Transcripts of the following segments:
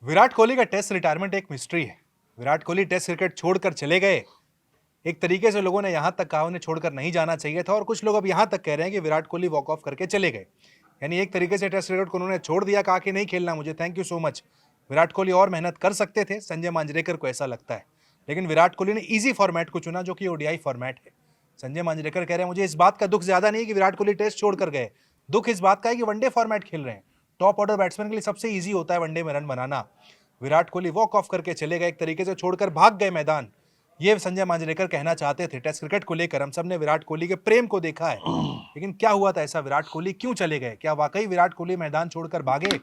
विराट कोहली का test retirement एक mystery है। विराट कोहली टेस्ट क्रिकेट छोड़कर चले गए। एक तरीके से लोगों ने यहां तक कहा उन्हें छोड़कर नहीं जाना चाहिए था, और कुछ लोग अब यहां तक कह रहे हैं कि विराट कोहली वॉक ऑफ करके चले गए। यानी एक तरीके से टेस्ट क्रिकेट को उन्होंने छोड़ दिया, कहा कि नहीं खेलना मुझे, thank you so much. Virat Kohli और मेहनत कर सकते थे, संजय मांजरेकर को ऐसा लगता है, लेकिन विराट कोहली ने इजी फॉर्मेट को चुना, जो कि ओडीआई फॉर्मेट है। संजय मांजरेकर कह रहे हैं मुझे इस बात का दुख ज्यादा नहीं कि विराट कोहली टेस्ट छोड़कर गए, दुख इस बात का है कि वनडे फॉर्मेट खेल रहे हैं। टॉप ऑर्डर बैट्समैन के लिए सबसे ईजी होता है वनडे में run banana. Virat Kohli walk of करके चले गए, एक तरीके से छोड़कर भाग गए मैदान। ये संजय मांजरेकर कहना चाहते थे। टेस्ट क्रिकेट को लेकर हम सब ने विराट कोहली के प्रेम को देखा है, लेकिन क्या हुआ था ऐसा, विराट कोहली क्यों चले गए? क्या वाकई विराट कोहली मैदान छोड़कर भागे,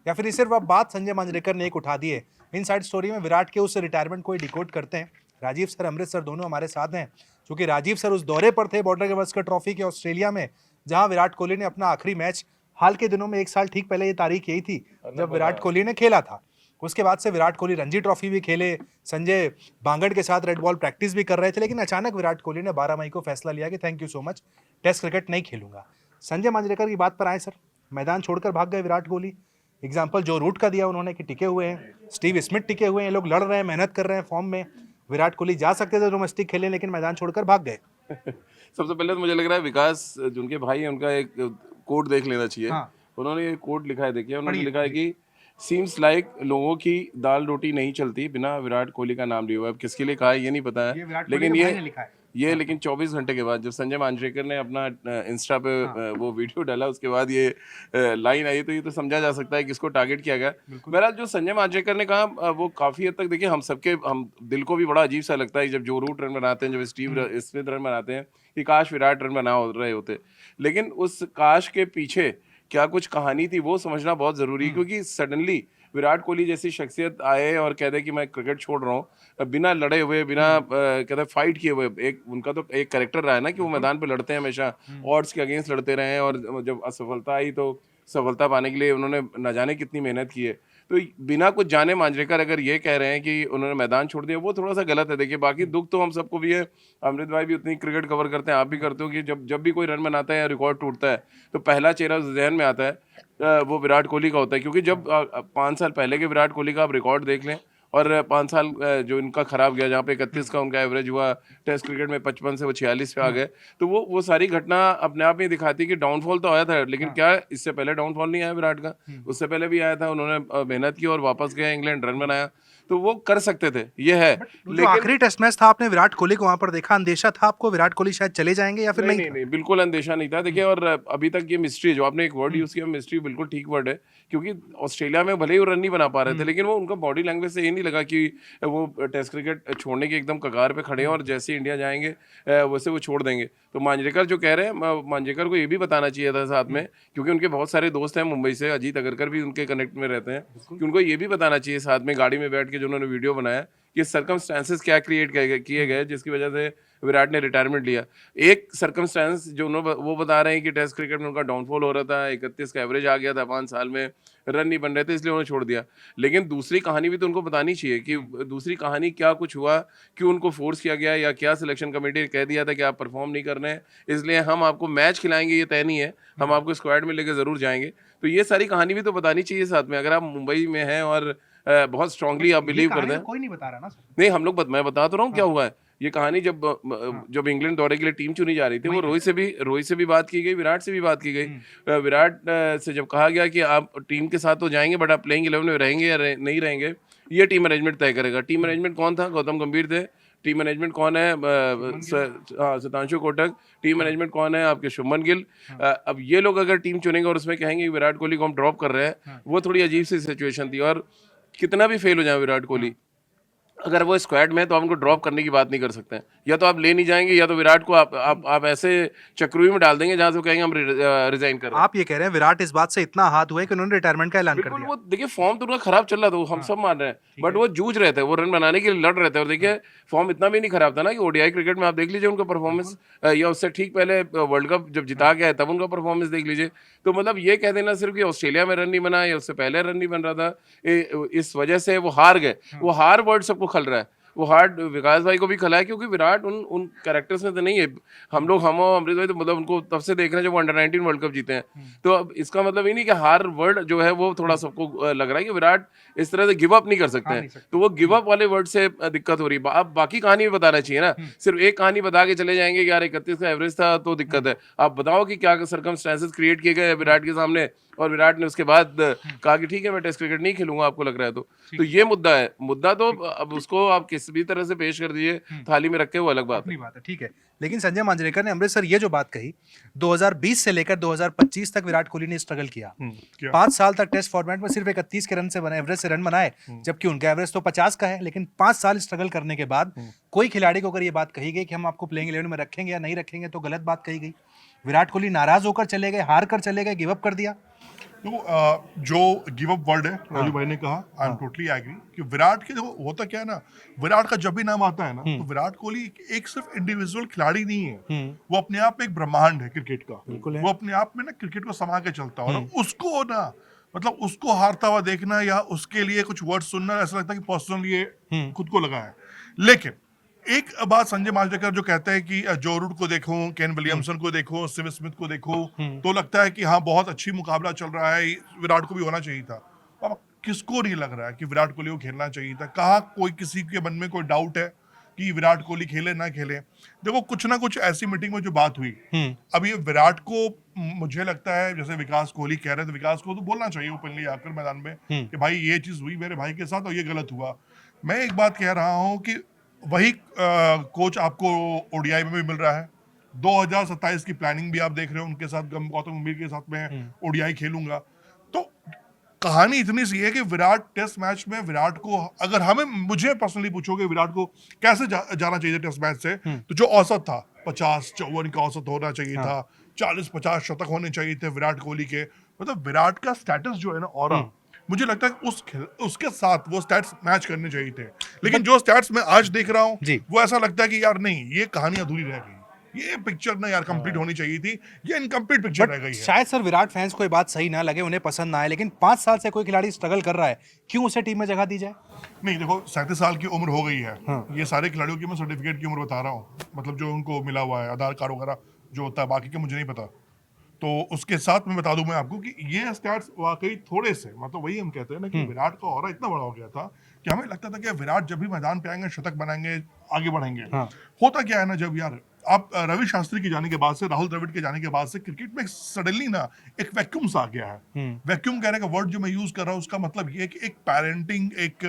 या फिर सिर्फ अब बात संजय मांजरेकर ने एक उठा दी है? इनसाइड स्टोरी में विराट के उस रिटायरमेंट को डिकोड करते हैं। राजीव सर, अमृत सर दोनों हमारे साथ हैं, क्योंकि राजीव सर उस दौरे पर थे बॉर्डर गावस्कर ट्रॉफी के ऑस्ट्रेलिया में, जहां विराट कोहली ने अपना आखिरी मैच, हाल के दिनों में एक साल ठीक पहले ये तारीख यही थी जब विराट कोहली ने खेला था। उसके बाद से विराट कोहली रणजी ट्रॉफी भी खेले, संजय बांगड़ के साथ रेड बॉल प्रैक्टिस भी कर रहे थे, लेकिन अचानक विराट कोहली ने 12 मई को फैसला लिया कि thank you so much, test cricket नहीं खेलूंगा। संजय मांजरेकर की बात पर आए सर, मैदान छोड़कर भाग गए विराट कोहली। एग्जाम्पल जो रूट का दिया उन्होंने कि टिके हुए हैं, स्टीव स्मिथ टिके हुए हैं, लोग लड़ रहे हैं, मेहनत कर रहे हैं फॉर्म में। विराट कोहली जा सकते थे डोमेस्टिक खेलने, लेकिन मैदान छोड़कर भाग गए। सबसे पहले तो मुझे लग रहा है विकास जो उनके भाई हैं उनका एक कोट देख लेना चाहिए। हाँ। उन्होंने ये कोट लिखा है, देखिए उन्होंने पढ़िए, लिखा है कि सीम्स लाइक लोगों की दाल रोटी नहीं चलती बिना विराट कोहली का नाम लिए हुए। अब किसके लिए कहा है ये नहीं पता ये है, विराट कोहली लेकिन के भाई ने लिखा है। लेकिन 24 घंटे के बाद जब संजय मांजरेकर ने अपना इंस्टा पे वो वीडियो डाला, उसके बाद ये लाइन आई, तो ये तो समझा जा सकता है किसको टारगेट किया गया। बहरहाल जो संजय मांजरेकर ने कहा वो काफी हद तक देखिए हम दिल को भी बड़ा अजीब सा लगता है जब जो रूट रन बनाते हैं, जब स्टीव स्मिथ रन बनाते हैं, कि काश विराट रन बना रहे होते। लेकिन उस काश के पीछे क्या कुछ कहानी थी वो समझना बहुत जरूरी है, क्योंकि सडनली विराट कोहली जैसी शख्सियत आए और कह दे कि मैं क्रिकेट छोड़ रहा हूँ, बिना लड़े हुए, बिना कहते फाइट किए हुए। एक उनका तो एक कैरेक्टर रहा है ना कि वो मैदान पे लड़ते हैं, हमेशा ऑड्स के अगेंस्ट लड़ते रहे हैं, और जब असफलता आई तो सफलता पाने के लिए उन्होंने न जाने कितनी मेहनत की है। तो बिना कुछ जाने मांजरेकर अगर ये कह रहे हैं कि उन्होंने मैदान छोड़ दिया, वो थोड़ा सा गलत है। देखिए बाकी दुख तो हम सबको भी है, अमृत भाई भी उतनी क्रिकेट कवर करते हैं, आप भी करते हो, कि जब जब भी कोई रन बनाता है या रिकॉर्ड टूटता है तो पहला चेहरा जहन में आता है वो विराट कोहली का होता है। क्योंकि जब 5 साल पहले के विराट कोहली का आप रिकॉर्ड देख लें, और 5 साल जो इनका खराब गया, जहाँ पे 31 का उनका एवरेज हुआ टेस्ट क्रिकेट में, 55 से वो 46 पे आ गए, तो वो सारी घटना अपने आप में दिखाती है कि डाउनफॉल तो आया था, लेकिन क्या इससे पहले डाउनफॉल नहीं आया विराट का? उससे पहले भी आया था, उन्होंने मेहनत की और वापस गए इंग्लैंड, रन बनाया, तो वो कर सकते थे, ये है। जो लेकिन आखिरी टेस्ट मैच था, आपने विराट कोहली को वहां पर देखा, अंदेशा था आपको विराट कोहली शायद चले जाएंगे, या फिर नहीं नहीं नहीं था? नहीं, बिल्कुल अंदेशा नहीं था। देखिए, और अभी तक ये मिस्ट्री है, जो आपने एक वर्ड यूज किया मिस्ट्री, बिल्कुल ठीक वर्ड है। क्योंकि ऑस्ट्रेलिया में भले ही वो रन नहीं बना पा रहे थे, लेकिन वो उनका बॉडी लैंग्वेज से ये नहीं लगा कि वो टेस्ट क्रिकेट छोड़ने की एकदम कगार पे खड़े हैं और जैसे ही इंडिया जाएंगे वैसे वो छोड़ देंगे। तो मांजरेकर जो कह रहे हैं, मांजरेकर को ये भी बताना चाहिए था साथ में, क्योंकि उनके बहुत सारे दोस्त हैं मुंबई से, अजीत अगरकर भी उनके कनेक्ट में रहते हैं, कि उनको ये भी बताना चाहिए साथ में गाड़ी में बैठ के, जो उन्होंने वीडियो बनाया, कि सर्कमस्टेंसेस क्या क्रिएट किए गए जिसकी वजह से विराट ने रिटायरमेंट लिया। एक सर्कमस्टेंस जो उन्होंने वो बता रहे हैं कि टेस्ट क्रिकेट में उनका डाउनफॉल हो रहा था, 31 का एवरेज आ गया था, 5 साल में रन नहीं बन रहे थे, इसलिए उन्होंने छोड़ दिया। लेकिन दूसरी कहानी भी तो उनको बतानी चाहिए कि दूसरी कहानी क्या कुछ हुआ, क्यों उनको फोर्स किया गया, या क्या सिलेक्शन कमेटी ने कह दिया था कि आप परफॉर्म नहीं कर रहे हैं, इसलिए हम आपको मैच खिलाएंगे, ये तय नहीं है, हम आपको स्क्वाड में लेकर जरूर जाएंगे। तो ये सारी कहानी भी तो बतानी चाहिए साथ में, अगर आप मुंबई में हैं और बहुत स्ट्रांगली आप बिलीव करते हैं। कोई नहीं बता रहा ना सर। नहीं, हम लोग मैं बता तो रहा हूँ क्या हुआ है। ये कहानी जब इंग्लैंड दौरे के लिए टीम चुनी जा रही थी, वो रोहित से भी बात की गई, विराट से भी बात की गई। विराट से जब कहा गया कि आप टीम के साथ तो जाएंगे, बट आप प्लेइंग 11 में रहेंगे या नहीं रहेंगे, ये टीम मैनेजमेंट तय करेगा। टीम मैनेजमेंट कौन था? गौतम गंभीर थे। टीम मैनेजमेंट कौन है? शतांशु कोटक। टीम मैनेजमेंट कौन है? आपके शुभमन गिल। अब ये लोग अगर टीम चुनेंगे और उसमें कहेंगे कि विराट कोहली को हम ड्रॉप कर रहे हैं, वो थोड़ी अजीब सी सिचुएशन थी। और कितना भी फेल हो जाए विराट कोहली, अगर वो स्क्वाड में है तो आप उनको ड्रॉप करने की बात नहीं कर सकते हैं। या तो आप ले नहीं जाएंगे, या तो विराट को आप ऐसे चक्रव्यूह में डाल देंगे जहां से वो कहेंगे हम रिजाइन कर रहे हैं। आप ये कह रहे हैं विराट इस बात से इतना हाथ हुआ है कि उन्होंने रिटायरमेंट का ऐलान कर बिल्कुल, दिया? वो देखिए फॉर्म तो उनका खराब चल रहा था, वो हम सब मान रहे हैं, बट वो जूझ रहे थे, वो रन बनाने के लिए लड़ रहे थे। और देखिए फॉर्म इतना भी नहीं खराब था ना, कि ओडीआई क्रिकेट में आप देख लीजिए उनका परफॉर्मेंस, या उससे ठीक पहले वर्ल्ड कप जब जिता के आए तब उनका परफॉर्मेंस देख लीजिए। तो मतलब ये कह देना सिर्फ कि ऑस्ट्रेलिया में रन नहीं बना या उससे पहले रन नहीं बन रहा था, इस वजह से वो हार गए, वो हार वर्ड सबको खल रहा है। वो हार्ट विकास भाई को भी खिलाया, क्योंकि विराट उन उन कैरेक्टर्स में तो नहीं है। हम और अमृत भाई तो मतलब उनको तब से देख रहे हैं जब वो अंडर 19 वर्ल्ड कप जीते हैं। तो अब इसका मतलब ये नहीं कि हार वर्ड जो है वो थोड़ा सबको लग रहा है कि विराट इस तरह से गिव अप नहीं कर सकते हैं, तो वो गिव अप वाले वर्ड से दिक्कत हो रही है। अब बाकी कहानी भी बताना चाहिए ना, सिर्फ एक कहानी बता के चले जाएंगे कि यार 31 का एवरेज था तो दिक्कत है। आप बताओ कि क्या सर्कमस्टेंसेस क्रिएट किए गए विराट के सामने, और विराट ने उसके बाद कहा कि ठीक है मैं टेस्ट क्रिकेट नहीं खेलूंगा, आपको लग रहा है तो ये मुद्दा है। मुद्दा तो अब उसको आप किसी भी तरह से पेश कर दीजिए थाली में रख के, वो अलग बात अपनी बात है, ठीक है। लेकिन संजय मांजरेकर ने अमृतसर ये जो बात कही, 2020 से लेकर 2025 तक विराट कोहली ने स्ट्रगल किया। 5 साल तक टेस्ट फॉर्मेट में सिर्फ 31 के रन से बने, एवरेज से रन बनाए, जबकि उनका एवरेज तो 50 का है। लेकिन 5 साल स्ट्रगल करने के बाद कोई खिलाड़ी को अगर ये बात कही गई कि हम आपको प्लेइंग 11 में रखेंगे या नहीं रखेंगे, तो गलत बात कही गई। विराट कोहली नाराज होकर चले गए, हार कर चले गए, गिव अप कर दिया। देखो जो गिव अप वर्ड है राजू भाई ने कहा, आई एम टोटली एग्री कि विराट के देखो होता क्या है ना, विराट का जब भी नाम आता है ना तो विराट कोहली एक सिर्फ इंडिविजुअल खिलाड़ी नहीं है, वो अपने आप में एक ब्रह्मांड है क्रिकेट का। वो अपने आप में ना क्रिकेट को समा के चलता है, और उसको ना मतलब उसको हारता हुआ देखना या उसके लिए कुछ वर्ड सुनना ऐसा लगता है कि पर्सनली ये खुद को लगा है। लेकिन एक बात संजय मांजरेकर जो कहते हैं कि जो रूट को देखो, केन विलियमसन को देखो, स्टीव स्मिथ को देखो, तो लगता है कि हाँ बहुत अच्छी मुकाबला चल रहा है, विराट को भी होना चाहिए था। अब किसको नहीं लग रहा है कि विराट कोहली को खेलना चाहिए था? कहाँ कोई किसी के मन में कोई डाउट है कि विराट कोहली खेले ना खेले? देखो कुछ ना कुछ ऐसी मीटिंग में जो बात हुई, अब ये विराट को मुझे लगता है जैसे विकास कोहली कह रहे थे, विकास को तो बोलना चाहिए ओपनली आकर मैदान में कि भाई ये चीज हुई मेरे भाई के साथ और ये गलत हुआ। मैं एक बात कह रहा हूँ कि वही कोच आपको ओडीआई में भी मिल रहा है, 2027 की प्लानिंग भी आप देख रहे हो उनके साथ, गौतम गंभीर के साथ में ओडीआई खेलूंगा। तो कहानी इतनी सी है कि विराट टेस्ट मैच में, विराट को अगर मुझे पर्सनली पूछोगे विराट को कैसे जाना चाहिए टेस्ट मैच से, तो जो औसत था 50-54 का औसत होना चाहिए था, 40-50 शतक होने चाहिए थे विराट कोहली के। मतलब विराट का स्टेटस जो है ना ऑरा, मुझे लगता है उसके साथ वो स्टैट्स मैच करने चाहिए थे। लेकिन जो स्टैट्स मैं आज देख रहा हूँ वो ऐसा लगता है कि यार नहीं, ये कहानी अधूरी रह गई, ये पिक्चर ना यार कंप्लीट होनी चाहिए थी, ये इनकम्प्लीट पिक्चर रह गई है। शायद सर विराट फैंस को ये बात सही ना लगे, उन्हें पसंद ना आए, लेकिन 5 साल से कोई खिलाड़ी स्ट्रगल कर रहा है, क्यों उसे टीम में जगह दी जाए? नहीं देखो 37 साल की उम्र हो गई है। ये सारे खिलाड़ियों की मैं सर्टिफिकेट की उम्र बता रहा हूँ, मतलब जो उनको मिला हुआ है आधार कार्ड वगैरह जो होता है, बाकी के मुझे नहीं पता। तो उसके साथ मैं बता दूं मैं आपको कि ये स्टैट्स वाकई थोड़े से, मतलब वही हम कहते हैं ना कि विराट का ऑरा इतना बड़ा हो गया था कि हमें लगता था कि विराट जब भी मैदान पे आएंगे शतक बनाएंगे, आगे बढ़ेंगे। होता क्या है ना, जब यार आप रवि शास्त्री के जाने के बाद से, राहुल द्रविड़ के जाने के बाद से क्रिकेट में सडनली ना एक वैक्यूम सा आ गया है। वैक्यूम कहने का वर्ड जो मैं यूज कर रहा हूँ उसका मतलब ये है कि एक पेरेंटिंग, एक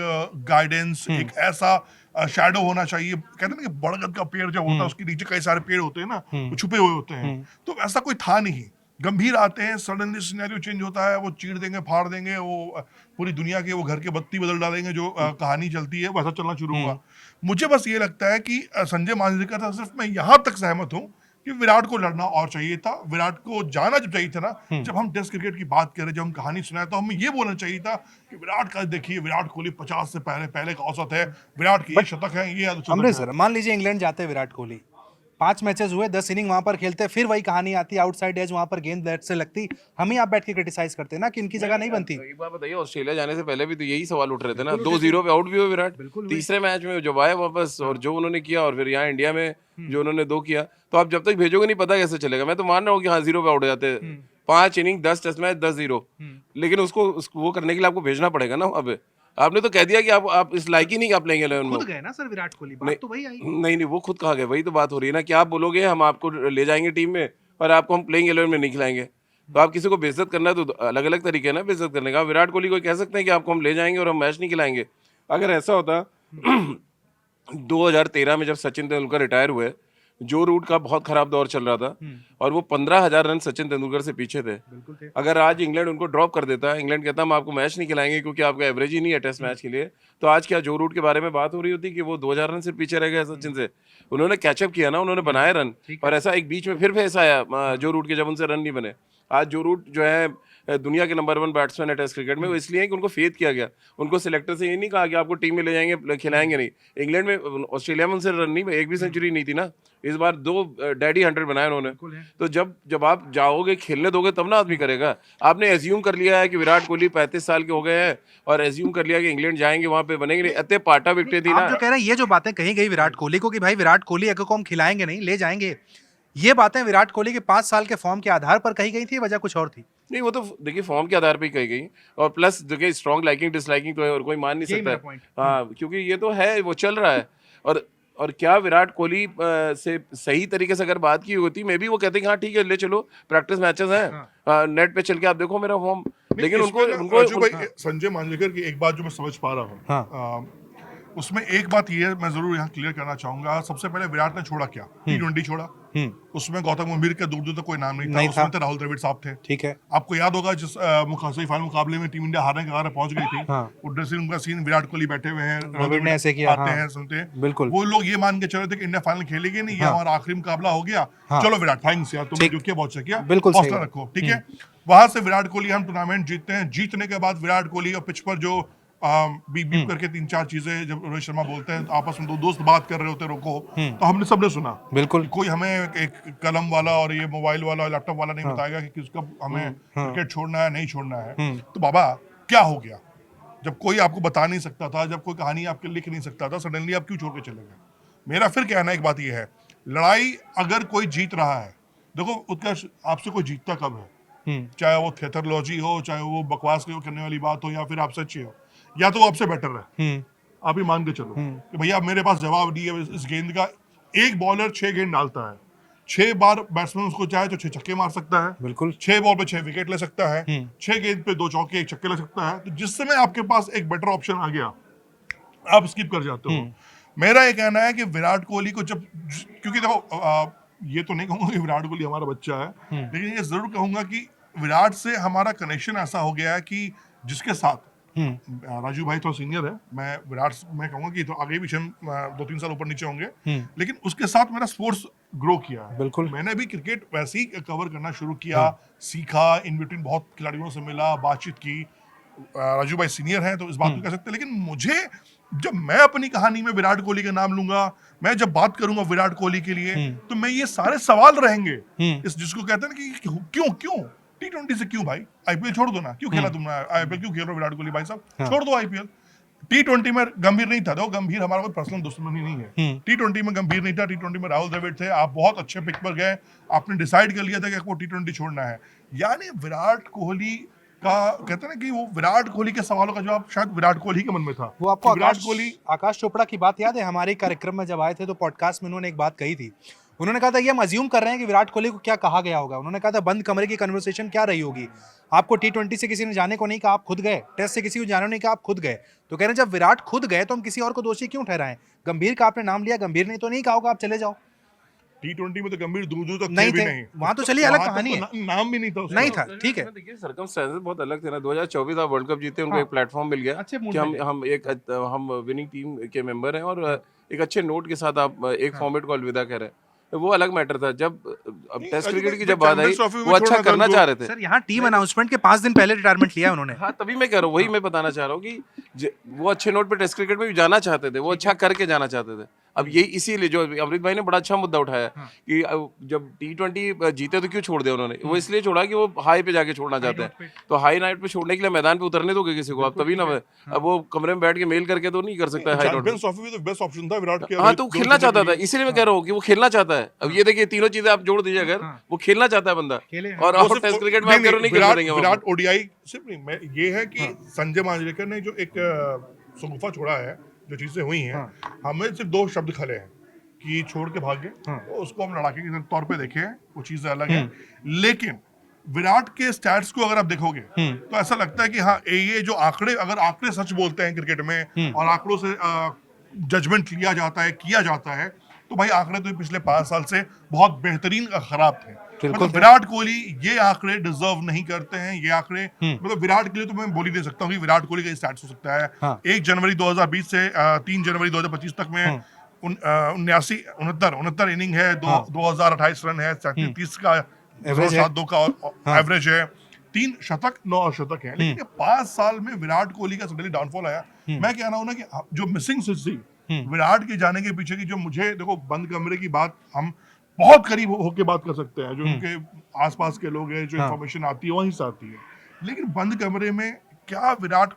गाइडेंस, एक ऐसा शैडो होना चाहिए। कहते हैं ना कि बड़गद का पेड़ जब होता है उसके नीचे कई सारे पेड़ होते हैं ना, वो छुपे हुए होते हैं, तो ऐसा कोई था नहीं। गंभीर आते हैं, सडनली सिनेरियो चेंज होता है, वो चीर देंगे, फाड़ देंगे, वो पूरी दुनिया के वो घर के बत्ती बदल डालेंगे, जो कहानी चलती है वैसा चलना शुरू हुआ। मुझे बस ये लगता है कि संजय मांजरेकर था, सिर्फ मैं यहाँ तक सहमत हूँ कि विराट को लड़ना और चाहिए था, विराट को जाना जब चाहिए था ना, जब हम टेस्ट क्रिकेट की बात करें, जब हम कहानी सुनाए, तो हमें ये बोलना चाहिए था कि विराट का देखिए, विराट कोहली 50 से पहले का औसत है, विराट के ये शतक है, ये अमृतसर मान लीजिए इंग्लैंड जाते विराट कोहली, 5 मैचेस हुए, 10 इनिंग वहां पर खेलते, फिर वही कहानी आती, आउटसाइड एज वहां पर गेंद बैट से लगती, हम ही आप बैठ के क्रिटिसाइज करते ना कि इनकी जगह नहीं बनती। एक बात बताइए, ऑस्ट्रेलिया जाने से पहले भी तो यही सवाल उठ रहे थे ना, 2-0 पे आउट भी हुए विराट, तीसरे मैच में जब आए वापस और जो उन्होंने किया, और फिर यहाँ इंडिया में जो उन्होंने 2 किया, तो आप जब तक भेजोगे नहीं पता कैसे चलेगा। मैं तो मान रहा हूँ कि हाँ 0 पे आउट हो जाते, 5 इनिंग 10 टेस्ट मैच 10-0, लेकिन उसको वो करने के लिए आपको भेजना पड़ेगा ना। अब आपने तो कह दिया कि आप इस लायक ही नहीं कि आप लेंगे 11 में। खुद गए ना सर विराट कोहली, बात तो वही आई। नहीं, वो खुद कहा गया, वही तो बात हो रही है ना कि आप बोलोगे हम आपको ले जाएंगे टीम में और आपको हम प्लेइंग 11 में नहीं खिलाएंगे। तो आप किसी को बेइज्जत करना है तो अलग अलग तरीके है ना बेइज्जत करने का। विराट कोहली को कह सकते हैं कि आपको हम ले जाएंगे और हम मैच नहीं खिलाएंगे। अगर ऐसा होता 2013 में जब सचिन तेंदुलकर रिटायर हुए, जो रूट का बहुत खराब दौर चल रहा था और वो 15,000 रन सचिन तेंदुलकर से पीछे थे, अगर आज इंग्लैंड उनको ड्रॉप कर देता, इंग्लैंड कहता हम आपको मैच नहीं खिलाएंगे क्योंकि आपका एवरेज ही नहीं है टेस्ट मैच के लिए, तो आज क्या जो रूट के बारे में बात हो रही होती कि वो 2000 रन से पीछे रह गए सचिन से। उन्होंने कैचअप किया ना, उन्होंने बनाए रन, और ऐसा एक बीच में फिर ऐसा आया जो रूट के जब उनसे रन नहीं बने। आज जो रूट जो है दुनिया के नंबर 1 बैट्समैन है टेस्ट क्रिकेट में, वो इसलिए है कि उनको फेथ किया गया। उनको सिलेक्टर से ये नहीं कहा कि आपको टीम में ले जाएंगे, खिलाएंगे नहीं। इंग्लैंड में, ऑस्ट्रेलिया में उनसे रन नहीं, एक भी सेंचुरी नहीं थी ना। इस बार 2 डैडी 100 बनाए उन्होंने। तो जब आप जाओगे खेलने दोगे तब ना आदमी करेगा। आपने एज्यूम कर लिया है कि विराट कोहली 35 साल के हो गए हैं और एज्यूम कर लिया कि इंग्लैंड जाएंगे, वहां पे बनेंगे नहीं। इतने पाटा विकटे थी ना। आप जो कह रहे हैं ये जो बातें कही गई विराट कोहली को कि भाई विराट कोहली अगर को हम खिलाएंगे नहीं, ले जाएंगे, ये बातें विराट कोहली के 5 साल के फॉर्म के आधार पर कही गई थी, वजह कुछ और थी? नहीं, वो तो देखिए फॉर्म के आधार पे ही कही गई, और प्लस देखिए स्ट्रॉन्ग लाइकिंग डिसलाइकिंग तो है और कोई मान नहीं यही मेरा सकता है। point। हाँ, क्योंकि ये तो है, वो चल रहा है। और क्या विराट कोहली से सही तरीके से अगर बात की होती, मे भी वो कहते कि हाँ ठीक है ले चलो, प्रैक्टिस मैचेस हैं, नेट पे चल के आप देखो मेरा फॉर्म। लेकिन उनको राजू भाई, संजय मांजरेकर की एक बात जो मैं समझ पा रहा हूँ, उसमें एक बात ये है, मैं जरूर यहाँ क्लियर करना चाहूंगा। सबसे पहले विराट ने छोड़ा क्या? T20 छोड़ा। उसमें गौतम गंभीर का दूर दूर तक कोई नाम नहीं था, उसमें तो राहुल द्रविड़ साहब थे। ठीक है। आपको याद होगा जिस सेमीफाइनल मुकाबले में टीम इंडिया हारने के कारण पहुंच गई थी, वो ड्रेसिंग रूम का सीन, विराट कोहली बैठे हुए हैं, द्रविड़ ने ऐसे किया, आते हैं, सुनते हैं, बिल्कुल। वो लोग ये मान के चल रहे थे कि इंडिया फाइनल खेलेगी नहीं, ये हमारा आखिरी मुकाबला हो गया, चलो विराट थैंक्स यार, तुमने जो किया बहुत अच्छा किया, बिल्कुल हौसला रखो, ठीक है। वहां से विराट कोहली हम टूर्नामेंट जीतते हैं। जीतने के बाद विराट कोहली और पिच पर जो बीप बीप करके 3-4 चीजें जब रोहित शर्मा बोलते हैं, तो आपस में 2 दोस्त बात कर रहे होते रोको, तो हमने सबने सुना। बिल्कुल। कोई हमें एक कलम वाला और ये मोबाइल वाला लैपटॉप वाला नहीं बताएगा कि किसका हमें क्रिकेट छोड़ना है नहीं छोड़ना है। तो बाबा क्या हो गया? जब कोई आपको बता नहीं सकता था, जब कोई कहानी आपके लिख नहीं सकता था, सडनली आप क्यों छोड़ के चले गए? मेरा फिर कहना एक बात ये है, लड़ाई अगर कोई जीत रहा है, देखो उत्कर्ष, आपसे कोई जीतता कब है? चाहे वो थेथरलॉजी हो, चाहे वो बकवास करने वाली बात हो, या फिर आप सच्चे हो, या तो वो आपसे बेटर है। आप ही मान के चलो कि भैया मेरे पास जवाब नहीं है इस गेंद का। एक बॉलर 6 गेंद डालता है, 6 बार बैट्समैन उसको चाहे तो 6 छक्के मार सकता है, बिल्कुल। 6 बॉल पे 6 विकेट ले सकता है, 6 गेंद पे 2 चौके 1 छक्के ले सकता है। तो जिस समय आपके पास एक बेटर ऑप्शन आ गया, आप स्किप कर जाते हो। मेरा ये कहना है कि विराट कोहली को जब, क्योंकि देखो ये तो नहीं कहूंगा कि विराट कोहली हमारा बच्चा है, लेकिन ये जरूर कहूंगा कि विराट से हमारा कनेक्शन ऐसा हो गया है कि जिसके साथ राजू भाई तो सीनियर है, मैं विराट मैं कहूंगा कि तो आगे पीछे 2-3 साल ऊपर नीचे होंगे, लेकिन उसके साथ मेरा स्पोर्ट्स ग्रो किया है। बिल्कुल। मैंने भी क्रिकेट वैसे ही कवर करना शुरू किया, सीखा, इन बिटवीन बहुत खिलाड़ियों से मिला, बातचीत की। राजू भाई सीनियर हैं तो इस बात को कह सकते हैं, लेकिन मुझे जब मैं अपनी कहानी में विराट कोहली का नाम लूंगा, मैं जब बात करूंगा विराट कोहली के लिए, तो मैं ये सारे सवाल रहेंगे इस जिसको कहते हैं ना कि क्यों T20 से क्यों भाई, आईपीएल छोड़ दो ना, क्यों खेला तुमने आईपीएल, क्यों खेल रहे हो विराट कोहली भाई साहब, छोड़ दो आईपीएल। T20 में गंभीर नहीं था, गंभीर हमारा कोई पर्सनल दुश्मनी नहीं है। T20 में गंभीर नहीं था, T20 में राहुल द्रविड़ थे, आप बहुत अच्छे पिक पर गए, आपने डिसाइड कर लिया था कि आपको T20 छोड़ना है। यानी विराट कोहली का कहते हैं ना कि वो विराट कोहली के सवालों का जवाब शायद विराट कोहली के मन में था। वो आपको विराट कोहली, आकाश चोपड़ा की बात याद है? हमारे कार्यक्रम में जब आए थे तो पॉडकास्ट में उन्होंने एक बात कही थी। उन्होंने कहा था ये हम अज्यूम कर रहे हैं कि विराट कोहली को क्या कहा गया होगा। उन्होंने कहा था बंद कमरे की कन्वर्सेशन क्या रही होगी। आपको T20 से किसी ने जाने को नहीं कहा, आप खुद गए। टेस्ट से किसी को जाने नहीं कहा, आप खुद गए। तो कह रहे हैं जब विराट खुद गए तो हम किसी और को दोषी क्यों ठहराएं? गंभीर का आपने नाम लिया, गंभीर ने तो नहीं कहा होगा आप चले जाओ। T20 में तो गंभीर दूर तक नहीं भी थे, नहीं, वहां तो चलिए अलग कहानी है, नाम भी नहीं था उसका। नहीं था, ठीक है। देखिए सर्कमस्टेंसेस बहुत अलग थे ना। 2024 आप वर्ल्ड कप जीते, उनको एक प्लेटफॉर्म मिल गया कि हम विनिंग टीम के मेंबर हैं और एक अच्छे नोट के साथ आप एक फॉर्मेट को अलविदा कह रहे हैं, वो अलग मैटर था। जब अब टेस्ट क्रिकेट की जब बात आई, वो अच्छा करना चाह रहे थे। सर यहाँ टीम अनाउंसमेंट के 5 दिन पहले रिटायरमेंट लिया उन्होंने। हाँ, तभी मैं कह रहा हूँ, वही मैं बताना चाह रहा हूँ कि वो अच्छे नोट पे टेस्ट क्रिकेट में भी जाना चाहते थे, वो अच्छा करके जाना चाहते थे। अब ये इसीलिए जो अमृत भाई ने बड़ा अच्छा मुद्दा उठाया कि जब T20 जीते तो क्यों छोड़ दिया उन्होंने, वो इसलिए छोड़ा कि वो हाई पे जाके छोड़ना चाहते हैं। तो हाई नाइट पे छोड़ने के लिए मैदान पे उतरने दोगे किसी को आप, तभी ना। अब वो कमरे में बैठ के मेल करके तो नहीं कर सकता हाई नोट। चैंपियंस ट्रॉफी भी तो बेस्ट ऑप्शन था विराट के। हाँ, तो खेलना चाहता था, इसीलिए मैं कह रहा हूँ कि वो खेलना चाहता है। अब ये देखिए तीनों चीजें आप जोड़ दीजिए, अगर वो खेलना चाहता है बंदा, और आप टेस्ट क्रिकेट में आप करो नहीं कर देंगे। विराट ओडीआई सिर्फ नहीं, ये है कि संजय मांजरेकर ने जो एक शगुफा छोड़ा है, जो चीजें हुई हैं, हमें सिर्फ 2 शब्द खले हैं कि छोड़ के भाग गए, तो उसको हम लड़ाके के तौर पे देखें, वो चीजें अलग है। लेकिन विराट के स्टैट्स को अगर आप देखोगे तो ऐसा लगता है कि हाँ, ये जो आंकड़े, अगर आंकड़े सच बोलते हैं क्रिकेट में और आंकड़ों से जजमेंट लिया जाता है, किया जाता है, तो भाई आंकड़े तो पिछले 5 साल से बहुत बेहतरीन खराब थे। मतलब विराट कोहली ये आंकड़े डिजर्व नहीं करते हैं। ये आंकड़े मतलब विराट के लिए तो मैं बोल ही दे सकता हूँ कि विराट कोहली का स्टैट्स हो सकता है 1 जनवरी 2020 से 3 जनवरी 2025 तक में 69 इनिंग है, 2028 रन है, 30 का एवरेज है, 3 शतक 9 अर्धशतक है, लेकिन ये 5 साल में विराट कोहली का सडनली डाउनफॉल आया। मैं कह रहा हूँ ना कि जो मिसिंग थी विराट के जाने के पीछे की, जो मुझे देखो बंद कमरे की बात हम बहुत करीब होके बात कर सकते हैं, जो उनके आसपास के लोग हैं, जो इंफॉर्मेशन आती है वहीं से आती है, लेकिन बंद कमरे में क्या विराट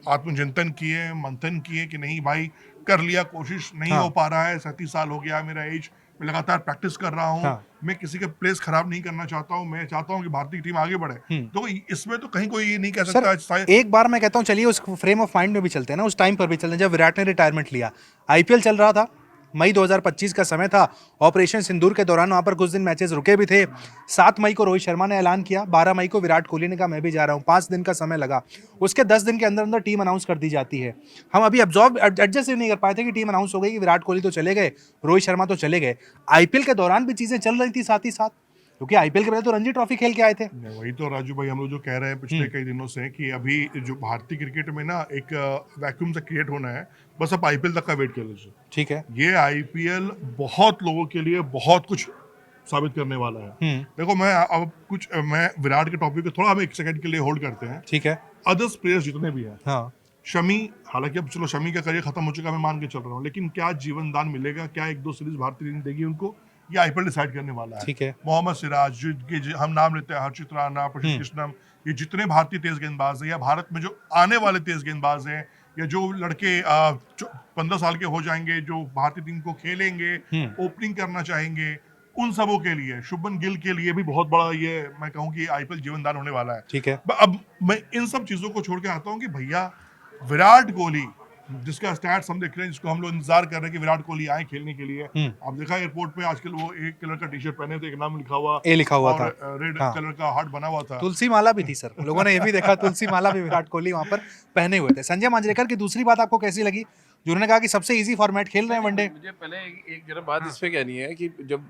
आत्मचिंतन किए, मंथन किए कि नहीं भाई कर लिया, कोशिश नहीं हो पा रहा है, 37 साल हो गया मेरा एज, मैं लगातार प्रैक्टिस कर रहा हूँ, मैं किसी का प्लेस खराब नहीं करना चाहता हूँ, मैं चाहता हूँ कि भारतीय टीम आगे बढ़े। तो इसमें तो कहीं कोई ये नहीं कह सकता। एक बार मैं कहता हूँ चलिए उस फ्रेम ऑफ माइंड में भी चलते हैं ना, उस टाइम पर भी चलते हैं जब विराट ने रिटायरमेंट लिया। आईपीएल चल रहा था, मई 2025 का समय था, ऑपरेशन सिंदूर के दौरान वहां पर कुछ दिन मैचेस रुके भी थे। 7 मई को रोहित शर्मा ने ऐलान किया, 12 मई को विराट कोहली ने कहा मैं भी जा रहा हूं, 5 दिन का समय लगा। उसके 10 दिन के अंदर अंदर टीम अनाउंस कर दी जाती है। हम अभी एडजस्ट नहीं कर पाए थे कि टीम अनाउंस हो गई कि विराट कोहली तो चले गए, रोहित शर्मा तो चले गए। आईपीएल के दौरान भी चीजें चल रही थी साथ ही साथ, क्योंकि आईपीएल के पहले तो रणजी ट्रॉफी खेल के आए थे। वही तो राजू भाई हम लोग जो कह रहे हैं पिछले कई दिनों से कि अभी जो भारतीय क्रिकेट में ना एक वैक्यूम सा क्रिएट होना है, बस अब आईपीएल तक का वेट कर लीजिए। ठीक है, ये आईपीएल बहुत लोगों के लिए बहुत कुछ साबित करने वाला है। देखो मैं विराट के टॉपिक को थोड़ा हम एक सेकंड के लिए होल्ड करते हैं। ठीक है, अदर्स प्लेयर्स जितने भी हैं, हाँ, शमी, हालांकि अब चलो शमी का करियर खत्म हो चुका, मैं मान के चल रहा हूँ, लेकिन क्या जीवन दान मिलेगा, क्या 1-2 सीरीज भारतीय टीम देगी उनको, ये आईपीएल डिसाइड करने वाला है। ठीक है, मोहम्मद सिराज हम नाम लेते हैं, हर्षित राणा, प्रसिद्ध कृष्णम, ये जितने भारतीय तेज गेंदबाज हैं या भारत में जो आने वाले तेज गेंदबाज हैं, या जो लड़के 15 साल के हो जाएंगे जो भारतीय टीम को खेलेंगे, ओपनिंग करना चाहेंगे, उन सबों के लिए, शुभमन गिल के लिए भी बहुत बड़ा ये मैं कहूँ कि आईपीएल जीवनदान होने वाला है। ठीक है। अब मैं इन सब चीजों को छोड़ के आता हूँ कि भैया विराट कोहली जिसका स्टैट्स हम देख रहे हैं, जिसको हम लोग इंतजार कर रहे हैं कि विराट कोहली आए खेलने के लिए, आप देखा एयरपोर्ट पे आजकल वो एक कलर का टी शर्ट पहने थे, एक नाम लिखा हुआ था, रेड कलर का हार्ट बना हुआ था, तुलसी माला भी थी सर, लोगों ने ये भी देखा तुलसी माला भी विराट कोहली वहां पर पहने हुए थे। संजय मांजरेकर की दूसरी बात आपको कैसी लगी, जो उन्होंने कहा कि सबसे इजी फॉर्मेट खेल रहे हैं वनडे? मुझे पहले एक जरा बात इस पे कहनी है कि जब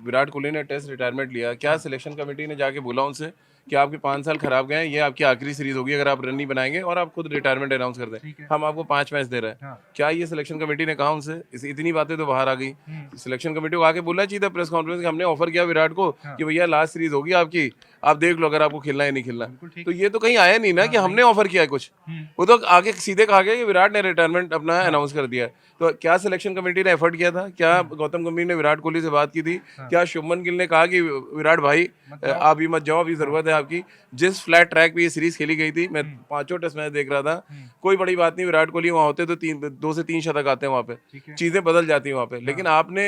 विराट कोहली ने टेस्ट रिटायरमेंट लिया, क्या सिलेक्शन कमेटी ने जाके बोला उनसे कि आपके 5 साल खराब गए हैं, ये आपकी आखिरी सीरीज होगी अगर आप रन नहीं बनाएंगे और आप खुद रिटायरमेंट अनाउंस कर दें, हम आपको 5 मैच दे रहे हैं? क्या ये सिलेक्शन कमेटी ने कहा उनसे? इतनी बातें तो बाहर आ गई। सिलेक्शन कमेटी को आके बोलना चाहिए था प्रेस कॉन्फ्रेंस कि हमने ऑफर किया विराट को कि भैया लास्ट सीरीज होगी आपकी, आप देख लो अगर आपको खेलना है नहीं खेलना। तो ये तो कहीं आया नहीं ना कि हमने ऑफर किया है कुछ, वो तो आगे सीधे कहा गया कि विराट ने रिटायरमेंट अपना अनाउंस कर दिया। तो क्या सिलेक्शन कमेटी ने एफर्ट किया था? क्या गौतम गंभीर ने विराट कोहली से बात की थी? क्या शुभमन गिल ने कहा कि विराट भाई आप ही मत जाओ, अभी जरूरत है आपकी? जिस फ्लैट ट्रैक पे ये सीरीज खेली गई थी, मैं 5 टेस्ट मैच देख रहा था, कोई बड़ी बात नहीं, विराट कोहली वहां होते तो 2 से 3 शतक आते हैं वहां पे, चीजें बदल जाती हैं वहां पे। लेकिन आपने,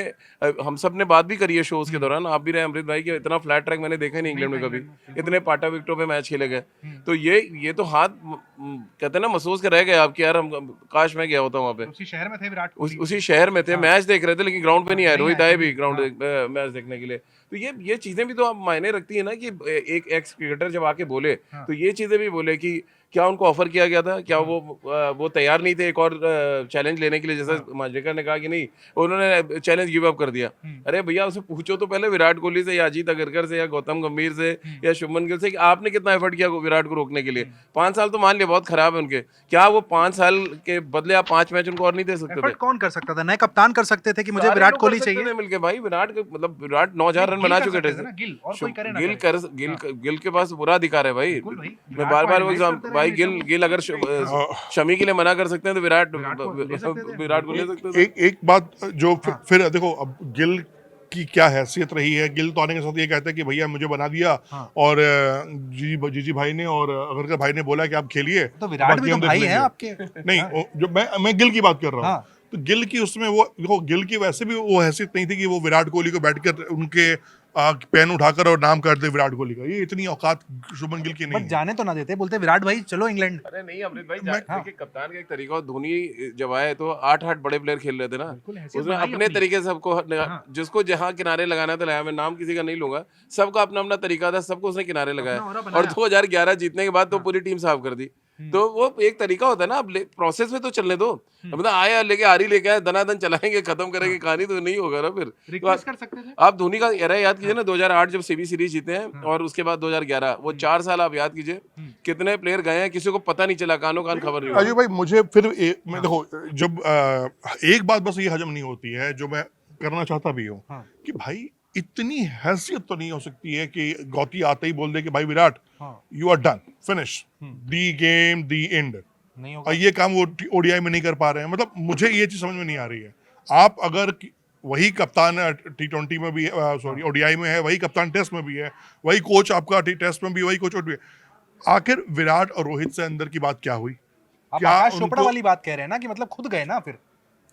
हम सब ने बात भी करी है शोज के दौरान, आप भी रहे अमृत भाई, कि इतना फ्लैट ट्रैक मैंने देखा नहीं इंग्लैंड में कभी, इतने पाटा विकेटों पे मैच खेले गए। तो ये तो हाथ कहते हैं ना महसूस कर रह गए आपके, यार हम काश मैं गया होता वहां पे। उसी शहर में थे विराट, उसी शहर में थे, मैच देख रहे थे, लेकिन ग्राउंड पे नहीं आए। रोहित आए भी ग्राउंड मैच देखने के लिए। तो ये चीजें भी तो आप मायने रखती है ना कि एक एक्स क्रिकेटर जब आके बोले तो ये चीजें भी बोले कि क्या उनको ऑफर किया गया था, क्या वो तैयार नहीं थे एक और चैलेंज लेने के लिए, जैसा मांजरेकर ने कहा कि नहीं, उन्होंने चैलेंज गिव अप कर दिया। अरे भैया उससे पूछो तो पहले विराट कोहली से या अजीत अगरकर से या गौतम गंभीर से या शुभमन गिल से कि आपने कितना एफर्ट किया विराट को रोकने के लिए। 5 साल तो मान लिया बहुत खराब है उनके, क्या वो 5 साल के बदले आप 5 मैच उनको और नहीं दे सकते थे? कौन कर सकता था? नए कप्तान कर सकते थे कि मुझे विराट कोहली चाहिए मिलके भाई। विराट मतलब विराट 9000 रन बना चुके थे। गिल के पास पूरा अधिकार है भाई। मैं बार-बार भाई गिल अगर शमी के लिए मना कर सकते हैं तो विराट को ले सकते थे। एक बात जो फिर देखो अब गिल की क्या हैसियत रही है। गिल तो आने के साथ ये कहते हैं कि भैया मुझे बना दिया और जीजी भाई ने और अगरकर भाई ने बोला कि आप खेलिए, तो विराट भी तो भाई हैं आपके। नहीं, जो मैं गिल की बात कर रहा हूँ, तो गिल की उसमें वो देखो, गिल की वैसे भी वो हैसियत नहीं थी कि वो विराट कोहली को बैठकर उनके पेन उठाकर और नाम कर दे विराट कोहली का। ये इतनी औकात शुभमन गिल की नहीं है। जाने तो ना देते, बोलते विराट भाई चलो इंग्लैंड। अरे नहीं अमृत भाई, देखिए कप्तान का एक तरीका, धोनी जब आए तो 8 बड़े प्लेयर खेल रहे थे ना, उसने अपने तरीके से सबको, जिसको जहाँ किनारे लगाना था लगाया। मैं नाम किसी का नहीं लूंगा, सबका अपना अपना तरीका था, सबको उसने किनारे लगाया। और 2011 जीतने के बाद तो पूरी टीम साफ कर दी। तो वो एक तरीका होता है ना, अब प्रोसेस में तो चलने दो। मतलब आया लेके आरी लेके आए, दनादन चलाएंगे, खत्म करेंगे कहानी, तो नहीं होगा ना फिर। रिक्वेस्ट कर सकते थे आप धोनी का एरा याद कीजिए ना, 2008 जब सीबी सीरीज जीते हैं और उसके बाद 2011, वो 4 साल आप याद कीजिए कितने प्लेयर गए हैं, किसी को पता नहीं चला, कानो कान खबर नहीं। अजय भाई मुझे फिर मैं देखो, जब एक बात बस ये हजम नहीं होती है जो मैं करना चाहता भी हूँ कि भाई इतनी हैसियत तो नहीं हो सकती है कि गौती आते ही बोल दे कि भाई विराट हाँ you are done finish the game the end. नहीं और होगा। ये काम वो ओडीआई में नहीं कर पा रहे हैं। मतलब मुझे ये चीज समझ में नहीं आ रही है। आप अगर वही कप्तान T20 में भी सॉरी ओडीआई में है, वही कप्तान टेस्ट में भी है, वही कोच आपका टेस्ट में भी, वही कोच भी है, आखिर विराट और रोहित से अंदर की बात क्या हुई? आप क्या आकाश चोपड़ा उनको वाली बात कह रहे हैं ना कि मतलब खुद गए ना फिर।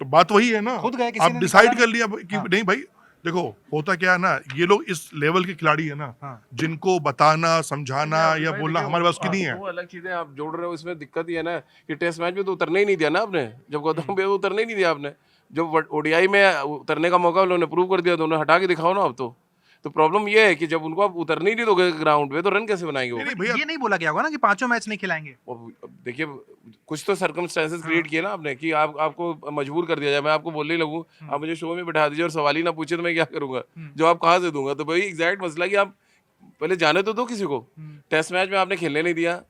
तो बात वही है ना, खुद गए, किसी आप ने डिसाइड निकाला कर नहीं। लिया कि हाँ। नहीं भाई। देखो होता क्या है ना, ये लोग इस लेवल के खिलाड़ी है ना, हाँ। जिनको बताना समझाना या भाई बोलना देखिए, हमारे पास की नहीं है। वो अलग चीजें आप जोड़ रहे हो, इसमें दिक्कत ये है ना कि टेस्ट मैच में तो उतरने ही नहीं दिया ना आपने। जब गौतम भैया उतरने ही नहीं दिया आपने, जब ओडीआई में उतरने का मौका उन्होंने प्रूव कर दिया, तो उन्हें हटा के दिखाओ ना अब तो प्रॉब्लम ये है कि जब उनको आप उतरने ही नहीं दोगे ग्राउंड पे, तो रन कैसे बनाएंगे वो? नहीं भैया, ये नहीं बोला गया होगा ना कि 5 मैच नहीं खिलाएंगे। अब देखिए, कुछ तो सर्कमस्टेंसेस क्रिएट किए ना आपने कि आपको मजबूर कर दिया जाए। मैं आपको बोलने ही लगूं, आप मुझे शो में बैठा दीजिए और सवाल ही ना पूछे, तो मैं क्या करूंगा? जवाब कहाँ से दूंगा? तो भाई एग्जैक्ट मसला कि आप पहले जाने तो दो किसी को। टेस्ट मैच में आपने खेलने नहीं दिया,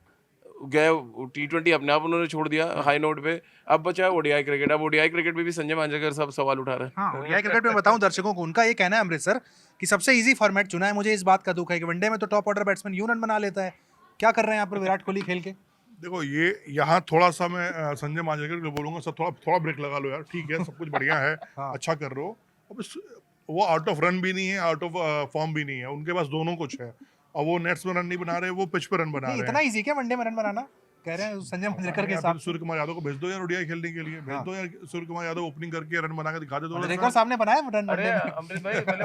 गए T20 अपने आप उन्होंने छोड़ दिया हाई नोट पे। अब बचा है ओडीआई क्रिकेट। अब ओडीआई क्रिकेट में भी संजय मांजरेकर सब सवाल उठा रहे हैं। हाँ ओडीआई क्रिकेट में बताऊं दर्शकों को, उनका ये कहना है अमृतसर कि सबसे इजी फॉर्मेट चुना है। मुझे इस बात का दुख है कि वनडे में तो टॉप ऑर्डर बैट्समैन यूं रन बना लेता है। क्या कर रहे हैं यहाँ पर विराट कोहली खेल के? देखो ये यहाँ थोड़ा सा मैं संजय मांजरेकर को बोलूंगा, सब थोड़ा थोड़ा ब्रेक लगा लो यार। ठीक है, सब कुछ बढ़िया है, हाँ। अच्छा कर रहे हो। अब वो आउट ऑफ रन भी नहीं है, आउट ऑफ फॉर्म भी नहीं है, उनके पास दोनों कुछ है। और वो नेट्स में रन नहीं बना रहे, वो पिच पे रन बना नहीं, रहे इतना हैं। इजी क्या वनडे में रन बनाना? कह रहे हैं संजय मांजरेकर के हिसाब से। सूर्य कुमार यादव को भेज दो यार ओडीआई खेलने के लिए, भेज हाँ। दो यार सूर्य कुमार यादव ओपनिंग करके रन बना के दिखा दे। मांजरेकर साहब ने बनाया रन अरे वनडे में। अमृत भाई, पहले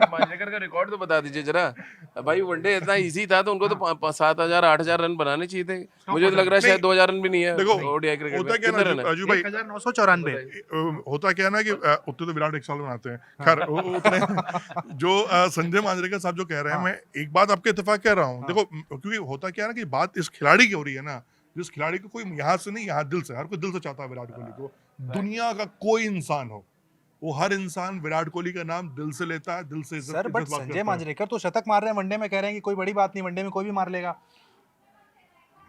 मांजरेकर का रिकॉर्ड तो बता दीजिए जरा। भाई वनडे इतना इजी था तो उनको तो 7,000 8,000 रन बनाने चाहिए थे। मुझे तो लग रहा है शायद 2,000 रन भी नहीं है देखो ओडीआई क्रिकेट होता में। क्या कितने ना रन है? राजू भाई, 1994। होता क्या है ना कि उतने तो विराट एक साल बनाते हैं। खैर उतने जो संजय मांजरेकर साहब जो कह रहे हैं, मैं एक बात आपके इत्तेफाक कह रहा हूँ। देखो क्योंकि होता क्या है ना कि बात इस खिलाड़ी की हो रही है ना, जिस खिलाड़ी को कोई यहाँ से नहीं, यहाँ दिल से, हर कोई दिल से चाहता है विराट कोहली को। दुनिया का कोई इंसान हो, वो हर इंसान विराट कोहली का नाम दिल से लेता है, दिल से सर बट इज्जत बात संजय करता है। मांजरेकर तो शतक मार रहे हैं वनडे में, कह रहे हैं कि कोई बड़ी बात नहीं, वनडे में कोई भी मार लेगा।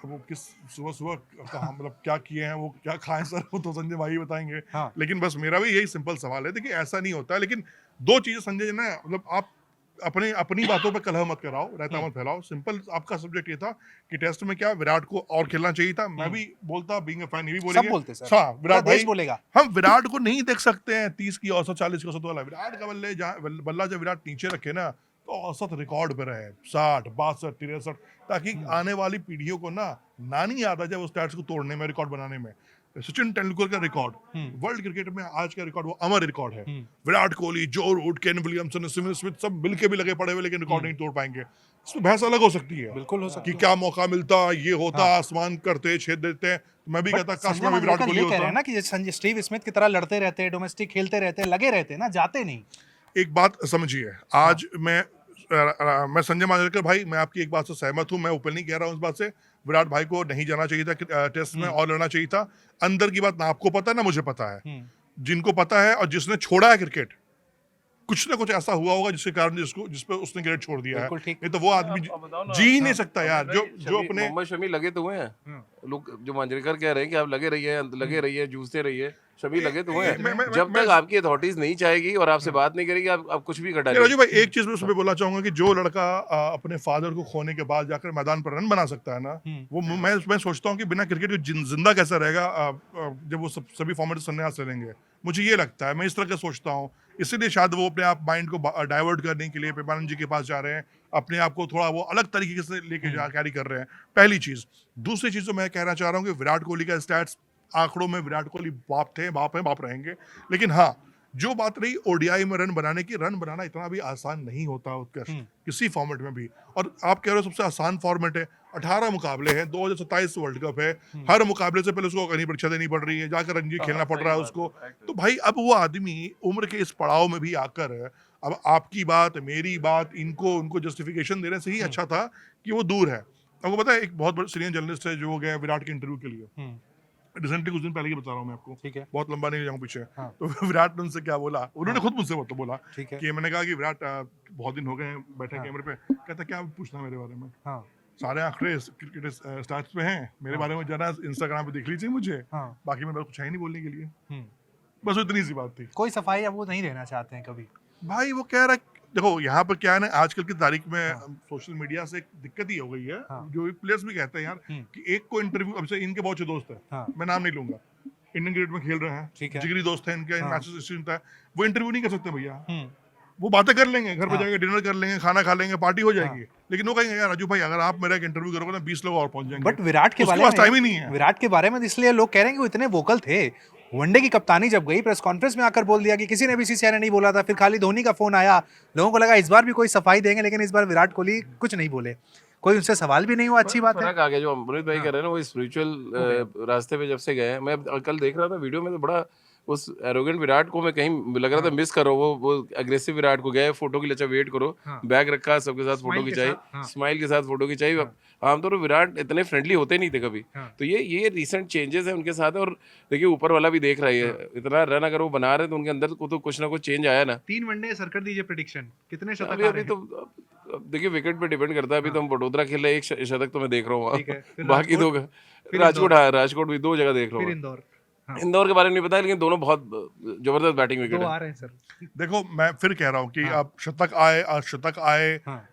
अब वो किस सुबह सुबह कहाँ मतलब क्या किए हैं, वो क्या खाएं सर, वो तो संजय भाई बताएंगे। हाँ। लेकिन बस मेरा भी यही सिंपल सवाल है, देखिए ऐसा नहीं होता है। लेकिन दो चीजें संजय जी ना, मतलब आप अपनी बातों पे कलह मत कराओ, रहता मत फैलाओ। सिंपल आपका सब्जेक्ट ये था कि टेस्ट में क्या विराट को और खेलना चाहिए था। मैं भी बोलता, बीइंग अ फैन, ये भी बोलेंगे सब बोलते सर। हाँ विराट पूरा देश भाई, बोलेगा। हम विराट को नहीं देख सकते हैं 30 की औसत, 40 की औसत वाला विराट का बल्ला जब विराट नीचे रखे ना, तो औसत रिकॉर्ड पे रहे 60 62 63, ताकि आने वाली पीढ़ियों को ना नानी याद आ जाए उस स्टैट्स को तोड़ने में, रिकॉर्ड बनाने में। सचिन तेंदुलकर का रिकॉर्ड वर्ल्ड क्रिकेट में आज का रिकॉर्ड वो अमर रिकॉर्ड है। Virat Kohli, Joe Root, Kane Williamson, Steven Smith सब मिलके भी लगे पड़े हुए, लेकिन रिकॉर्ड नहीं तोड़ पाएंगे। इसमें बहस अलग हो सकती है, बिल्कुल हो सकती कि क्या मौका मिलता, ये होता, आसमान करते छेद देते हैं। तो मैं भी कहता काश संजय मैं भी विराट मांजरेकर कोहली ये कह रहे हैं होता। ना कि जैसे संजय स्टीव स्मिथ की तरह लड़ते रहते, डोमेस्टिक खेलते रहते, लगे रहते ना, जाते नहीं। एक बात समझिए, आज मैं संजय मांजरेकर भाई, मैं आपकी एक बात से सहमत हूं। मैं ओपनली कह रहा हूं इस बात से, विराट भाई को नहीं जाना चाहिए था टेस्ट में, और लड़ना चाहिए था। अंदर की बात ना आपको पता है ना मुझे पता है। जिनको पता है और जिसने छोड़ा है क्रिकेट, कुछ ना कुछ ऐसा हुआ होगा जिसके कारण जिस पे उसने क्रिकेट छोड़ दिया है। बिल्कुल ठीक। नहीं तो वो आदमी अब बताओ ना। जी ही नहीं सकता यार, जो अपने मोहम्मद शमी लगे तो हुए हैं लोग। जो मांजरेकर कह रहे हैं कि आप लगे रहिए, जूझते रहिए, शमी लगे तो हुए हैं। जब तक आपकी अथॉरिटीज नहीं चाहेगी और आपसे बात नहीं करेगी, आप कुछ भी कटा राजू भाई, एक चीज मैं उसमें बोलना चाहूंगा कि जो लड़का अपने फादर को खोने के बाद जाकर मैदान पर रन बना सकता है ना, वो मैं सोचता हूँ कि बिना क्रिकेट के जिंदा कैसा रहेगा जब वो सभी फॉर्मेट संन्यास ले लेंगे। मुझे ये लगता है, मैं इस तरह का सोचता हूँ। इसीलिए शायद वो अपने आप माइंड को डाइवर्ट करने के लिए पेमानंद जी के पास जा रहे हैं, अपने आप को थोड़ा वो अलग तरीके से लेके कैरी कर रहे हैं। पहली चीज। दूसरी चीज जो मैं कहना चाह रहा हूँ कि विराट कोहली का स्टैट्स आंकड़ों में विराट कोहली बाप थे, बाप हैं, बाप रहेंगे। लेकिन हाँ, जो बात रही ओडीआई में रन बनाने की, रन बनाना इतना भी आसान नहीं होता उत्कर्ष, किसी फॉर्मेट में भी। और आप कह रहे हो सबसे आसान फॉर्मेट है, 18 मुकाबले हैं, 2027 वर्ल्ड कप है, हर मुकाबले से पहले उसको अग्नि परीक्षा देनी पड़ रही है, जाकर रणजी खेलना पड़ रहा है उसको। तो भाई अब वो आदमी उम्र के इस पड़ाव में भी आकर, अब आपकी बात, मेरी बात, उनको जस्टिफिकेशन देने से ही अच्छा था कि वो दूर है। आपको पता है, एक बहुत बड़े सीनियर जर्नलिस्ट है जो गए विराट के इंटरव्यू के लिए, रिसेंटली कुछ दिन पहले की बता रहा हूँ मैं आपको, ठीक है। बहुत लंबा नहीं जाऊँ पीछे। हाँ। तो विराट ने उनसे क्या बोला, उन्होंने खुद मुझसे तो बोला ठीक है। कि मैंने कहा कि विराट बहुत दिन हो गए हैं बैठे कैमरे पे, कहता क्या पूछना मेरे बारे में, हाँ। सारे आंकड़े क्रिकेट स्टैट्स पे हैं, मेरे बारे में जरा इंस्टाग्राम पे देख लीजिए मुझे, हाँ। बाकी मेरे पास कुछ है ही नहीं बोलने के लिए। बस इतनी सी बात थी। कोई सफाई अब वो नहीं देना चाहते हैं कभी। भाई वो कह रहा है देखो यहाँ पर क्या है ना, आजकल की तारीख में सोशल मीडिया से एक दिक्कत ही हो गई है, जो प्लेयर्स भी कहते हैं यार कि एक को इंटरव्यू, अब से इनके बहुत से दोस्त हैं, मैं नाम नहीं लूंगा, इंडियन क्रिकेट में खेल रहे हैं, जिगरी दोस्त हैं इनके, इन मैचेस होता है, वो इंटरव्यू नहीं कर सकते भैया, वो बातें कर लेंगे, घर पे जाके डिनर कर लेंगे, खाना खा लेंगे, पार्टी हो जाएगी, लेकिन वो कहेंगे यार राजू भाई अगर आप मेरा एक इंटरव्यू करोगे ना 20 लोग और पहुंच जाएंगे। बट विराट के बारे में टाइम ही नहीं है। विराट के बारे में इसलिए लोग कह रहे हैं कि वो इतने वोकल थे, वनडे की कप्तानी जब गई प्रेस कॉन्फ्रेंस में आकर बोल दिया कि किसी ने बीसीसीआई ने नहीं बोला था, फिर खाली धोनी का फोन आया, लोगों को लगा इस बार भी कोई सफाई देंगे, लेकिन इस बार विराट कोहली कुछ नहीं बोले, कोई उनसे सवाल भी नहीं हुआ, अच्छी बात है। फर्क आ गया जो अमृत भाई कह रहे हैं ना, वो स्पिरिचुअल रास्ते पे जब से गए हैं। मैं कल देख रहा था वीडियो में, तो बड़ा उस एरोगेंट विराट को मैं कहीं लग रहा था मिस करो, वो अग्रेसिव विराट को गए फोटो के लिए, अच्छा वेट करो, बैग रखा, सबके साथ फोटो खिंचाई, स्माइल के साथ फोटो खिंचाई। आमतौर पर विराट इतने फ्रेंडली होते नहीं थे कभी, तो ये रिसेंट चेंजेस है उनके साथ। और देखिए ऊपर वाला भी देख रहा है, इतना रन अगर वो बना रहे हैं तो उनके अंदर को तो कुछ ना कुछ चेंज आया ना। 3 वनडे सर कर दीजिए प्रेडिक्शन, कितने शतक अभी आ अभी रहे हैं? तो अब देखिए विकेट पे डिपेंड करता है। अभी तो हम बड़ोदरा खेल रहे हैं, एक शतक तो मैं देख रहा हूँ ठीक है, फिर वहाँ, बाकी दो राजकोट, हाँ राजकोट भी 2 जगह देख रहा फिर हूँ। इंदौर, इंदौर के बारे में नहीं पता, लेकिन दोनों बहुत जबरदस्त बैटिंग विकेट दो है। आ रहे हैं सर। देखो मैं फिर कह रहा हूँ कि अब शतक आए,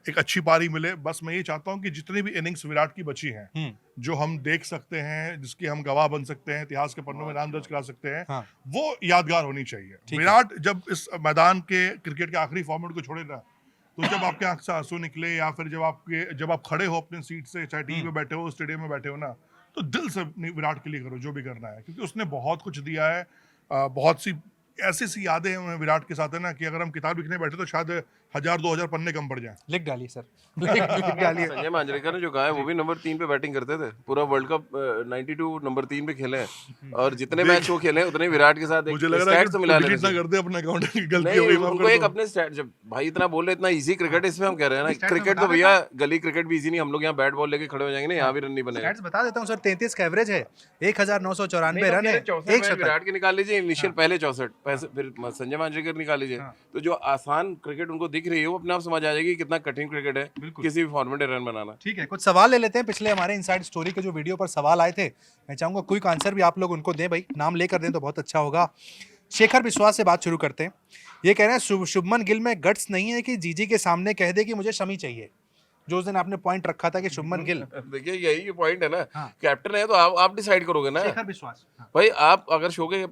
एक अच्छी पारी मिले, बस मैं ये चाहता हूँ कि जितनी भी इनिंग्स विराट की बची हैं, जो हम देख सकते हैं, जिसकी हम गवाह बन सकते हैं, इतिहास के पन्नों में नाम दर्ज करा सकते हैं, वो यादगार होनी चाहिए। विराट जब इस मैदान के क्रिकेट के आखिरी फॉर्मेट को छोड़े ना, तो जब आपके आंख से आंसू निकले, या फिर जब आप खड़े हो अपने सीट से, चाहे टीवी में बैठे हो, स्टेडियम में बैठे हो ना, तो दिल से विराट के लिए करो जो भी करना है, क्योंकि उसने बहुत कुछ दिया है। बहुत सी ऐसी सी यादें हैं हमें विराट के साथ है ना, कि अगर हम किताब लिखने बैठे तो शायद 1000-2000 पन्ने कम पड़ जाए। लिख डालिए सर, लिख डालिए। संजय मांजरेकर ने जो कहा है, वो भी नंबर 3 पे बैटिंग करते थे, पूरा वर्ल्ड कप 92 नंबर 3 पे खेले हैं, और जितने मैच वो खेले हैं उतने विराट के साथ मुझे लग रहा है स्टैट्स तो मिला डिलीट ना कर दे अपना अकाउंट, गलती नहीं, हो गई, माफ उनको कर एक दो। अपने स्टैट, जब भाई इतना बोल रहे इतना इजी क्रिकेट, इसमें हम कह रहे हैं ना क्रिकेट तो भैया गली क्रिकेट भी इजी नहीं, हम लोग यहाँ बैट बॉल लेके खड़े हो जाएंगे ना, यहाँ भी रन नहीं बनेगा। स्टैट्स बता देता हूँ सर, 33 का एवरेज है, 1994 रन है, एक शतक। विराट के निकाल लीजिए इनिशियल पहले 64, फिर संजय मांजरेकर निकाल लीजिए, तो जो आसान क्रिकेट उनको दिख रही है, वो अपने आप समझ आ जाएगी कितना कठिन क्रिकेट है किसी भी फॉर्मेट में रन बनाना। ठीक है, कुछ सवाल ले लेते हैं। पिछले हमारे इनसाइड स्टोरी के जो वीडियो पर सवाल आए थे, मैं चाहूंगा क्विक आंसर भी आप लोग उनको दें, भाई नाम लेकर दें तो बहुत अच्छा होगा। शेखर विश्वास से बात शुरू करते हैं। ये कह रहे हैं शुभमन गिल में गट्स नहीं है कि जीजी के सामने कह दे कि मुझे शमी चाहिए, जो उस दिन आपने पॉइंट रखा था कि शुभमन गिल। देखिए यही पॉइंट है ना, कैप्टन है तो आप डिसाइड करोगे ना। शेखर विश्वास, भाई आप अगर शो के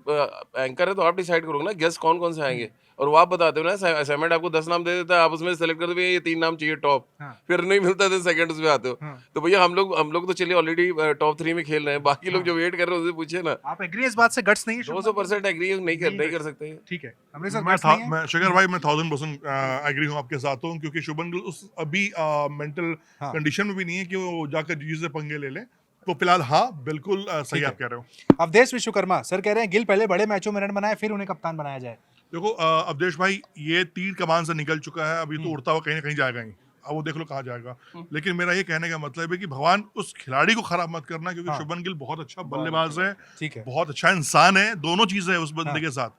एंकर है तो आप डिसाइड करोगे ना गेस्ट कौन कौन से आएंगे, और वो आप बताते हो ना। असाइनमेंट आपको 10 नाम दे देता है, आप उसमें सेलेक्ट कर दो ये 3 नाम चाहिए टॉप, फिर नहीं मिलता तो सेकंड उसमें आते हो। तो भैया हम लोग तो चलिए ऑलरेडी टॉप 3 में खेल रहे हैं, बाकी लोग जो वेट कर रहे हैं उनसे पूछिए ना। आप एग्री इस बात से? गट्स नहीं है? 200% एग्री नहीं कर सकते। ठीक है, मैं शेखर भाई मैं 1000% एग्री हूँ आपके साथ हूँ, क्योंकि शुभमन गिल उस अभी मेंटल कंडीशन में भी नहीं है कि वो जाकर जीजी से पंगे ले ले। तो फिलहाल हाँ बिल्कुल सही आप कह रहे हो। अवधेश विश्वकर्मा सर कह रहे हैं गिल पहले बड़े मैचों में रन बनाए, फिर उन्हें कप्तान बनाया जाए। देखो अवधेश भाई, ये तीर कमान से निकल चुका है, अभी तो उड़ता हुआ कहीं ना कहीं जाएगा ही, अब वो देख लो कहाँ जाएगा। लेकिन मेरा ये कहने का मतलब है कि भगवान उस खिलाड़ी को खराब मत करना, क्योंकि शुभमन गिल बहुत अच्छा बल्लेबाज है, बहुत अच्छा इंसान है, दोनों चीजें है उस बंदे के साथ।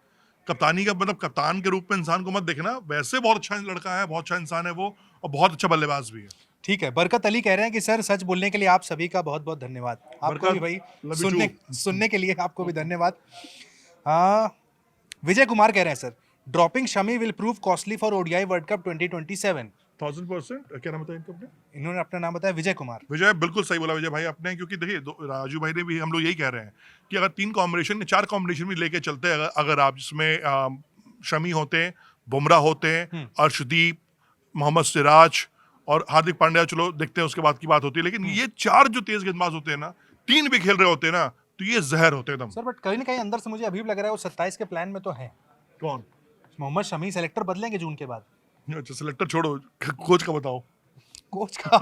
कप्तानी का मतलब कप्तान के रूप में इंसान को मत देखना, वैसे बहुत अच्छा लड़का है, बहुत अच्छा इंसान है वो, और बहुत अच्छा बल्लेबाज भी है। ठीक है, बरकत अली कह रहे हैं कि सर सच बोलने के लिए आप सभी का बहुत बहुत धन्यवाद। आपको भी भाई सुनने के लिए आपको भी धन्यवाद। विजय कुमार कह रहे हैं sir dropping Shami will prove costly for ODI world cup 2027। 1000%। क्या नाम बताया इनका आपने? इन्होंने अपना नाम बताया विजय कुमार। विजय बिल्कुल सही बोला विजय भाई आपने, क्योंकि देखिए राजू भाई ने भी, हम लोग यही कह रहे हैं कि अगर 3 कॉम्बिनेशन 4 कॉम्बिनेशन भी लेके चलते हैं, अगर आप जिसमें शमी होते, बुमराह होते, अर्शदीप, मोहम्मद सिराज और हार्दिक पांड्या, चलो देखते हैं उसके बाद की बात होती है, लेकिन ये 4 जो तेज गेंदबाज होते हैं ना, 3 भी खेल रहे होते हैं ना, तो ये जहर होते हैं एकदम। सर बट कहीं ना कहीं अंदर से मुझे अभी भी लग रहा है वो 27 के प्लान में तो है। कौन? मोहम्मद शमी। सेलेक्टर बदलेंगे जून के बाद। अच्छा सेलेक्टर छोड़ो, कोच का बताओ। कोच का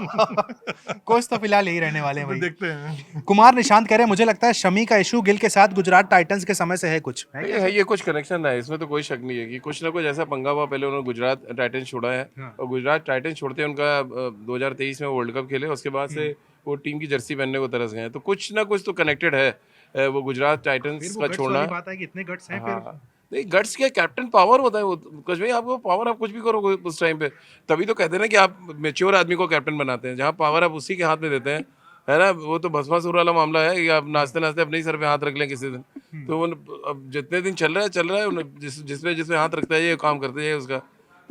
कोच तो फिलहाल यही रहने वाले हैं भाई, देखते हैं। कुमार निशांत कह रहे हैं मुझे लगता है शमी का इशू गिल के साथ गुजरात टाइटंस के समय से है कुछ ये कुछ कनेक्शन है, इसमें तो कोई शक नहीं है कि कुछ ना कुछ ऐसा पंगा हुआ। पहले उन्होंने गुजरात टाइटंस छोड़ा है, और गुजरात टाइटंस छोड़ते उनका 2023 में वर्ल्ड कप खेले, उसके बाद से वो टीम की जर्सी पहनने को तरस गए, तो कुछ ना कुछ तो कनेक्टेड है वो गुजरात टाइटंस का छोड़ना। बात है कि इतने गट्स हैं फिर। नहीं गट्स क्या, कैप्टन पावर होता है वो कुछ भाई, आपको पावर आप कुछ भी करो उस टाइम पे, तभी तो कहते हैं ना कि आप मेच्योर आदमी को कैप्टन बनाते हैं, जहाँ पावर आप उसी के हाथ में देते हैं, है ना। वो तो भस्मासुर वाला मामला है कि आप नाचते नाचते अपने ही सर पे हाथ रख लें किसी दिन। तो अब जितने दिन चल रहा है जिसमें हाथ रखता है ये काम करते हैं उसका,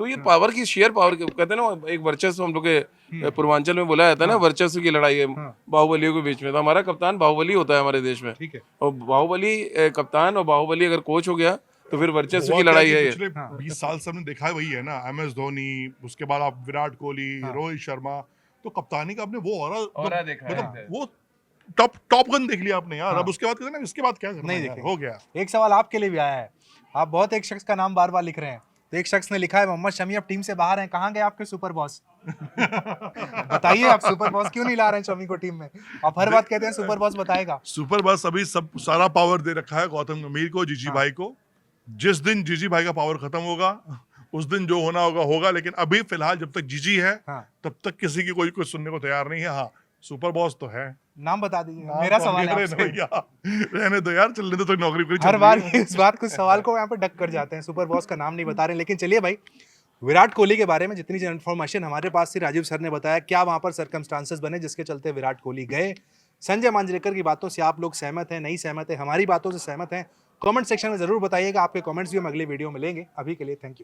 तो ये पावर की शेयर पावर कहते हैं ना, एक वर्चस्व हम लोग के पूर्वांचल में बोला जाता है ना, वर्चस्व की लड़ाई है बाहुबलियों के बीच में। तो हमारा कप्तान बाहुबली होता है हमारे देश में, ठीक है। और बाहुबली कप्तान और बाहुबली अगर कोच हो गया तो फिर वर्चस्व हुआ की क्या लड़ाई कि है ये। पिछले 20 साल से हमने देखा है वही है ना, MS धोनी, उसके बाद आप विराट कोहली, रोहित शर्मा, तो कप्तानी का आपने वो ऑरा देखा है। मतलब वो टॉप गन देख लिया आपने यार। अब उसके बाद कहते हैं ना, इसके बाद क्या करना नहीं है यार, देखेंगे। हो गया। एक सवाल आपके लिए भी आया है। आप बहुत एक शख्स का नाम बार बार लिख रहे हैं, तो एक शख्स ने लिखा है मोहम्मद शमी अब टीम से बाहर हैं, कहाँ गए आपके सुपर बॉस? बताइए, आप सुपर बॉस क्यों नहीं ला रहे हैं शमी को टीम में? आप हर बात कहते हैं सुपर बॉस बताएगा। सुपर बस अभी सब सारा पावर दे रखा है गौतम गंभीर को, जीजी भाई को। जिस दिन जीजी भाई का पावर खत्म होगा उस दिन जो होना होगा होगा, लेकिन अभी फिलहाल जब तक जीजी है तब तक किसी की कोई कुछ सुनने को तैयार नहीं है। हाँ, सुपर बॉस तो है। नाम बता दीजिए, मेरा सवाल है आपसे। रहने दो यार, चलने दो, तो नौकरी पूरी हर बार इस बात कुछ सवाल को यहाँ पे डक कर जाते हैं, सुपर बॉस का नाम नहीं बता रहे। लेकिन चलिए भाई, विराट कोहली के बारे में जितनी इन्फॉर्मेशन हमारे पास थी, राजीव सर ने बताया क्या वहां पर सर्कमस्टांसेस बने जिसके चलते विराट कोहली गए। संजय मांजरेकर की बातों से आप लोग सहमत हैं, नहीं सहमत है, हमारी बातों से सहमत हैं? कमेंट सेक्शन में जरूर बताइएगा। आपके कमेंट्स भी हम अगले वीडियो में लेंगे। अभी के लिए थैंक यू।